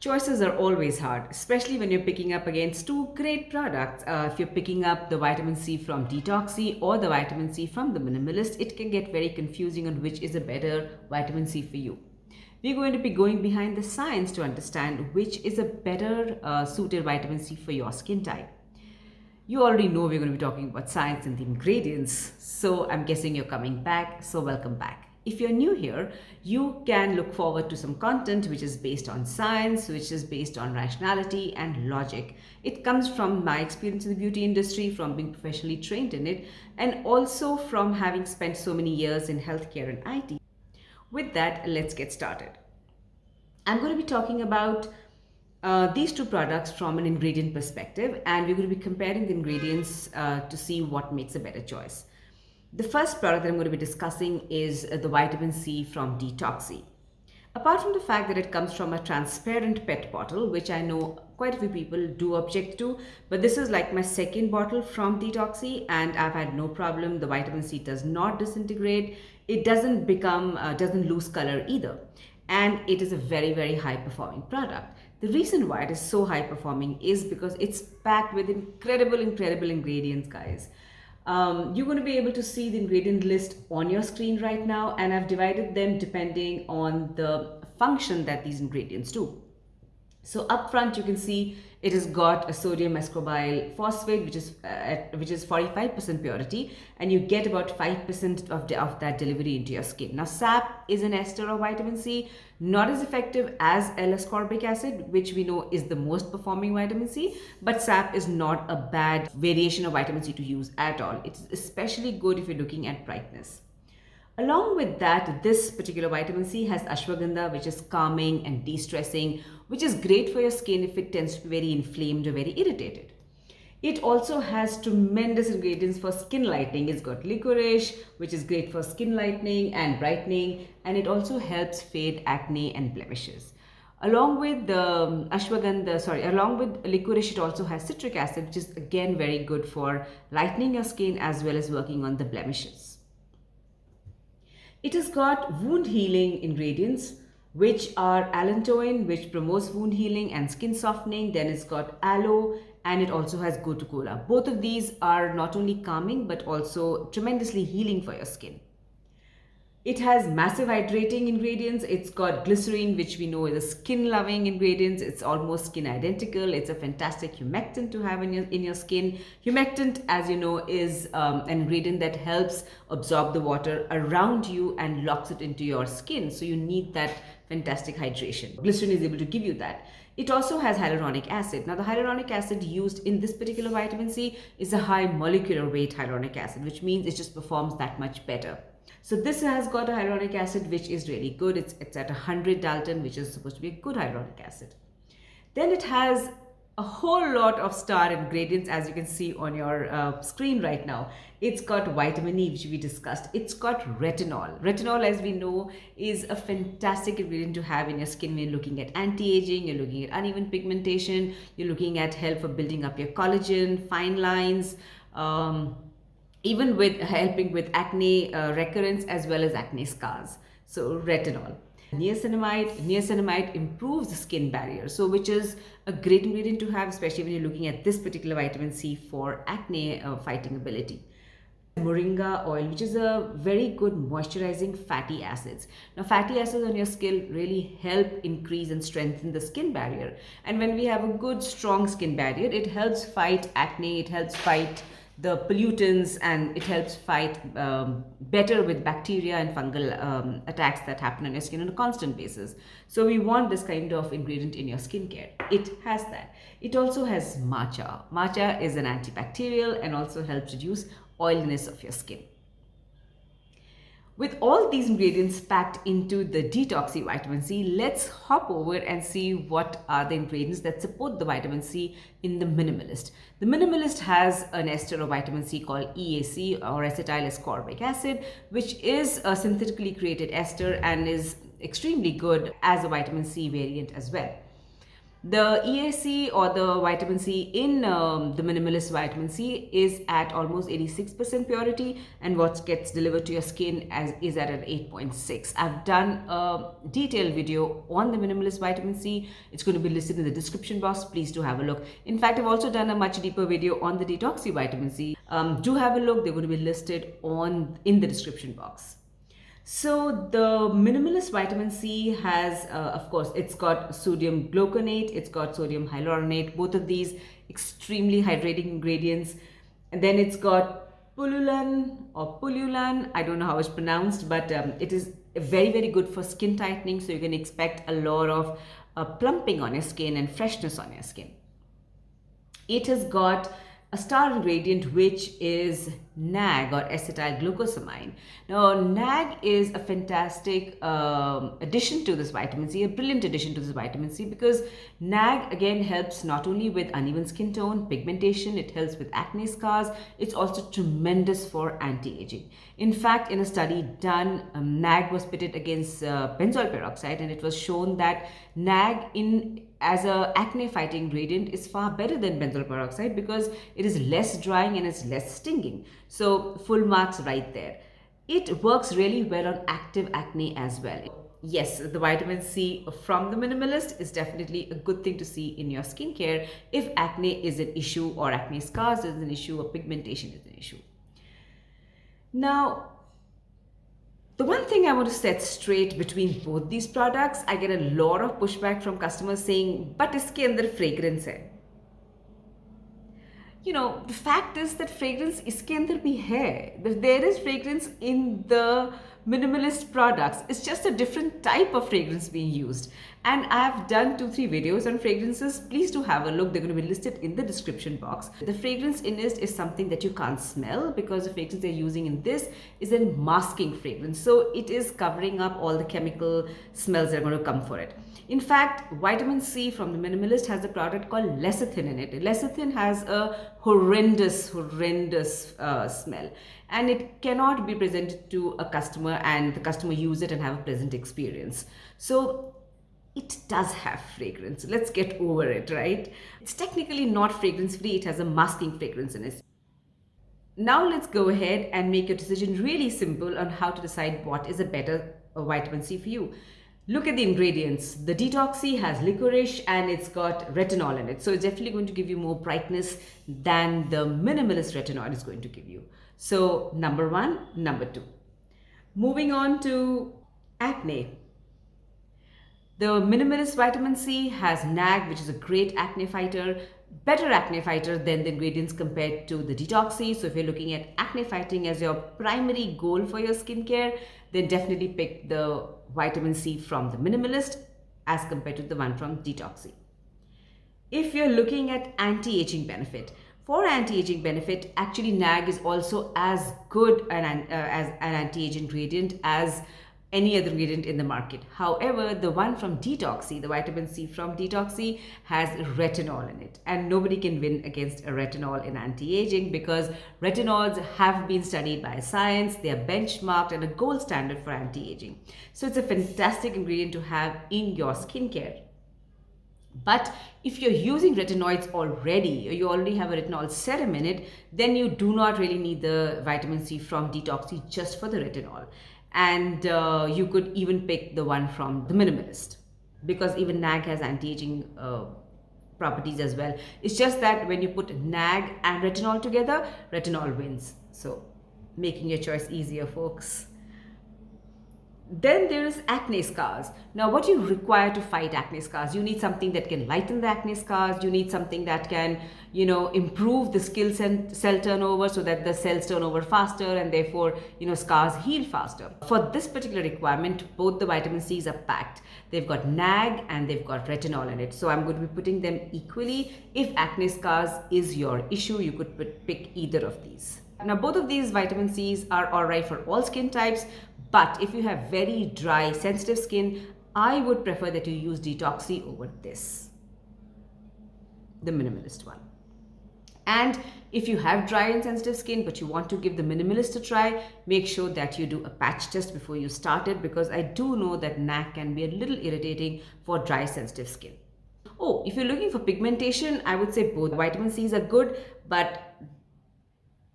Choices are always hard, especially when you're picking up against two great products. If you're picking up the vitamin C from Detoxy or the vitamin C from the Minimalist, it can get very confusing on which is a better vitamin C for you. We're going to be going behind the science to understand which is a better suited vitamin C for your skin type. You already know we're going to be talking about science and the ingredients, so I'm guessing you're coming back, so welcome back. If you're new here, you can look forward to some content which is based on science, which is based on rationality and logic. It comes from my experience in the beauty industry, from being professionally trained in it, and also from having spent so many years in healthcare and IT. With that, let's get started. I'm going to be talking about these two products from an ingredient perspective, and we're going to be comparing the ingredients to see what makes a better choice. The first product that I'm going to be discussing is the vitamin C from Detoxy. Apart from the fact that it comes from a transparent PET bottle, which I know quite a few people do object to, but this is like my second bottle from Detoxy and I've had no problem. The vitamin C does not disintegrate. It doesn't lose color either. And it is a very, very high performing product. The reason why it is so high performing is because it's packed with incredible ingredients, guys. You're going to be able to see the ingredient list on your screen right now, and I've divided them depending on the function that these ingredients do. So up front, you can see it has got a sodium ascorbyl phosphate, which is 45% purity, and you get about 5% of that delivery into your skin. Now, SAP is an ester of vitamin C, not as effective as L-ascorbic acid, which we know is the most performing vitamin C, but SAP is not a bad variation of vitamin C to use at all. It's especially good if you're looking at brightness. Along with that, this particular vitamin C has ashwagandha, which is calming and de-stressing, which is great for your skin if it tends to be very inflamed or very irritated. It also has tremendous ingredients for skin lightening. It's got licorice, which is great for skin lightening and brightening, and it also helps fade acne and blemishes. Along with licorice, it also has citric acid, which is again very good for lightening your skin as well as working on the blemishes. It has got wound healing ingredients, which are allantoin, which promotes wound healing and skin softening. Then it's got aloe, and it also has gotu kola. Both of these are not only calming but also tremendously healing for your skin. It has massive hydrating ingredients. It's got glycerine, which we know is a skin-loving ingredient. It's almost skin identical. It's a fantastic humectant to have in your skin. Humectant, as you know, is an ingredient that helps absorb the water around you and locks it into your skin. So you need that fantastic hydration. Glycerin is able to give you that. It also has hyaluronic acid. Now, the hyaluronic acid used in this particular vitamin C is a high molecular weight hyaluronic acid, which means it just performs that much better. So this has got a hyaluronic acid which is really good. It's at 100 Dalton, which is supposed to be a good hyaluronic acid. Then it has a whole lot of star ingredients, as you can see on your screen right now. It's got vitamin E, which we discussed. It's got retinol. Retinol, as we know, is a fantastic ingredient to have in your skin when you're looking at anti-aging, you're looking at uneven pigmentation, you're looking at help for building up your collagen, fine lines, even with helping with acne recurrence as well as acne scars. So retinol. Niacinamide improves the skin barrier, so which is a great ingredient to have, especially when you're looking at this particular vitamin C for acne fighting ability. Moringa oil, which is a very good moisturizing fatty acids. Now, fatty acids on your skin really help increase and strengthen the skin barrier. And when we have a good, strong skin barrier, it helps fight acne, it helps fight the pollutants, and it helps fight better with bacteria and fungal attacks that happen on your skin on a constant basis. So we want this kind of ingredient in your skincare. It has that. It also has matcha. Matcha is an antibacterial and also helps reduce oiliness of your skin. With all these ingredients packed into the Detoxy vitamin C, let's hop over and see what are the ingredients that support the vitamin C in the Minimalist. The Minimalist has an ester of vitamin C called EAC, or acetyl ascorbic acid, which is a synthetically created ester and is extremely good as a vitamin C variant as well. The EAC or the vitamin C in the minimalist vitamin C is at almost 86% purity, and what gets delivered to your skin is at an 8.6. I've done a detailed video on the minimalist vitamin C. It's going to be listed in the description box. Please do have a look. In fact, I've also done a much deeper video on the detoxy vitamin C. Do have a look. They're going to be listed in the description box. So the minimalist vitamin C has, of course, it's got sodium gluconate, it's got sodium hyaluronate, both of these extremely hydrating ingredients. And then it's got pullulan, I don't know how it's pronounced, but it is very, very good for skin tightening. So you can expect a lot of plumping on your skin and freshness on your skin. It has got a star ingredient, which is NAG or acetyl glucosamine. Now, NAG is a fantastic addition to this vitamin C, a brilliant addition to this vitamin C, because NAG again helps not only with uneven skin tone, pigmentation, it helps with acne scars, it's also tremendous for anti-aging. In fact, in a study done, NAG was pitted against benzoyl peroxide, and it was shown that NAG as a acne fighting ingredient is far better than benzoyl peroxide because it is less drying and it's less stinging. So full marks right there. It works really well on active acne as well. Yes, the vitamin C from the minimalist is definitely a good thing to see in your skincare if acne is an issue, or acne scars is an issue, or pigmentation is an issue. Now, the one thing I want to set straight between both these products, I get a lot of pushback from customers saying, but iske andar fragrance hai. You know, the fact is that fragrance iske andar bhi hai. There is fragrance in the minimalist products. It's just a different type of fragrance being used. And I've done 2-3 videos on fragrances. Please do have a look. They're going to be listed in the description box. The fragrance in it is something that you can't smell, because the fragrance they're using in this is a masking fragrance. So it is covering up all the chemical smells that are going to come for it. In fact, vitamin C from the minimalist has a product called lecithin in it. Lecithin has a horrendous smell, and it cannot be presented to a customer and the customer use it and have a pleasant experience. So it does have fragrance. Let's get over it, right? It's technically not fragrance free. It has a masking fragrance in it. Now let's go ahead and make your decision really simple on how to decide what is a better vitamin C for you. Look at the ingredients. The Detoxy has licorice and it's got retinol in it. So it's definitely going to give you more brightness than the minimalist retinol is going to give you. So number 1, number 2. Moving on to acne. The minimalist vitamin C has NAG, which is a great acne fighter, better acne fighter than the ingredients compared to the Detoxy. So if you're looking at acne fighting as your primary goal for your skincare, then definitely pick the vitamin C from the minimalist as compared to the one from Detoxy. If you're looking at anti-aging benefit, for anti-aging benefit, actually NAG is also as good as an anti-aging ingredient as any other ingredient in the market. However, the one from Detoxy, the vitamin C from Detoxy, has retinol in it, and nobody can win against a retinol in anti-aging, because retinols have been studied by science, they are benchmarked and a gold standard for anti-aging. So it's a fantastic ingredient to have in your skincare. But if you're using retinoids already, or you already have a retinol serum in it, then you do not really need the vitamin C from Detoxy just for the retinol. And you could even pick the one from the minimalist, because even NAG has anti-aging properties as well. It's just that when you put NAG and retinol together, retinol wins. So making your choice easier, folks. Then there is acne scars. Now, what you require to fight acne scars, you need something that can lighten the acne scars. You need something that can, improve the cell turnover so that the cells turn over faster and therefore, scars heal faster. For this particular requirement, both the vitamin C's are packed. They've got NAG and they've got retinol in it. So I'm going to be putting them equally. If acne scars is your issue, you could pick either of these. Now, both of these vitamin C's are alright for all skin types. But if you have very dry, sensitive skin, I would prefer that you use Detoxy over this, the minimalist one. And if you have dry and sensitive skin, but you want to give the minimalist a try, make sure that you do a patch test before you start it, because I do know that NAG can be a little irritating for dry, sensitive skin. Oh, if you're looking for pigmentation, I would say both vitamin C's are good, but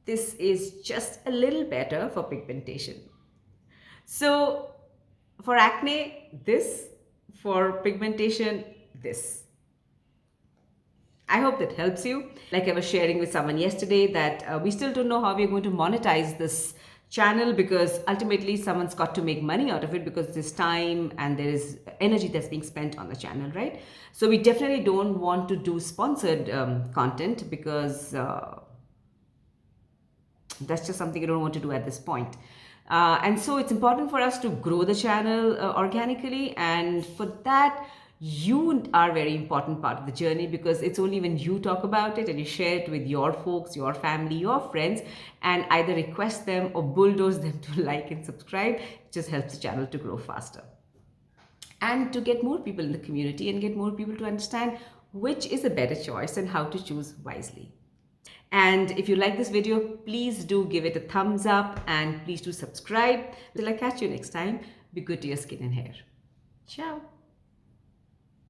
this is just a little better for pigmentation. So for acne, this, for pigmentation, this. I hope that helps you. Like I was sharing with someone yesterday, that we still don't know how we're going to monetize this channel, because ultimately someone's got to make money out of it, because there's time and there is energy that's being spent on the channel, right? So we definitely don't want to do sponsored content, because that's just something I don't want to do at this point. And so it's important for us to grow the channel organically, and for that, you are a very important part of the journey, because it's only when you talk about it and you share it with your folks, your family, your friends, and either request them or bulldoze them to like and subscribe, it just helps the channel to grow faster and to get more people in the community and get more people to understand which is a better choice and how to choose wisely. And if you like this video, please do give it a thumbs up, and please do subscribe. Till I catch you next time, be good to your skin and hair. Ciao.